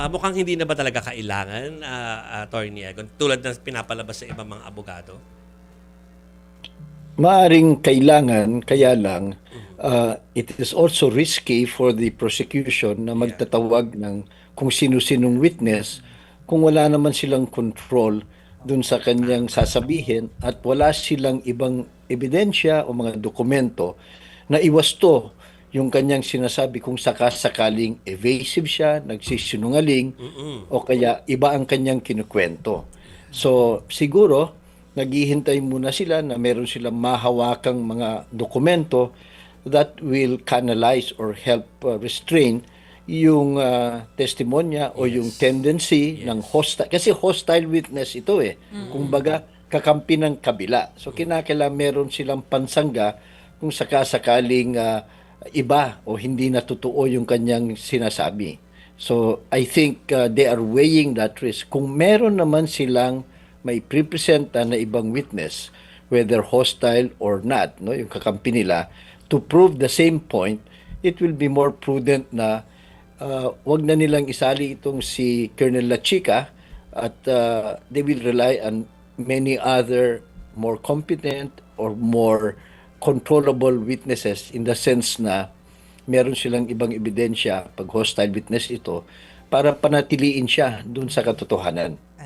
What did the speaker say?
mukhang hindi na ba talaga kailangan, Attorney Egon, tulad ng pinapalabas sa ibang mga abogado? Maaring kailangan, kaya lang, Mhm. it is also risky for the prosecution na Yeah. magtatawag ng kung sino-sinong witness kung wala naman silang control dun sa kanyang Tama. sasabihin at wala silang ibang ebidensya o mga dokumento na iwasto yung kanyang sinasabi kung sakasakaling evasive siya, nagsisinungaling, Mm. o kaya iba ang kanyang kinukwento. Yes. So, siguro, naghihintay muna sila na meron silang mahawakang mga dokumento that will canalize or help restrain yung testimonya o yung Yes. tendency ng Yes. hostile. Kasi hostile witness ito eh. Kumbaga, kakampi ng kabila. So, kinakailangan meron silang pansangga kung sakasakaling iba o hindi na totoo yung kanyang sinasabi. So, I think they are weighing that risk. Kung meron naman silang may presenta na ibang witness, whether hostile or not, no, yung kakampi nila, to prove the same point, it will be more prudent na wag na nilang isali itong si Colonel La Chica at they will rely on many other more competent or more controllable witnesses in the sense na meron silang ibang ebidensya pag hostile witness ito para panatiliin siya dun sa katotohanan.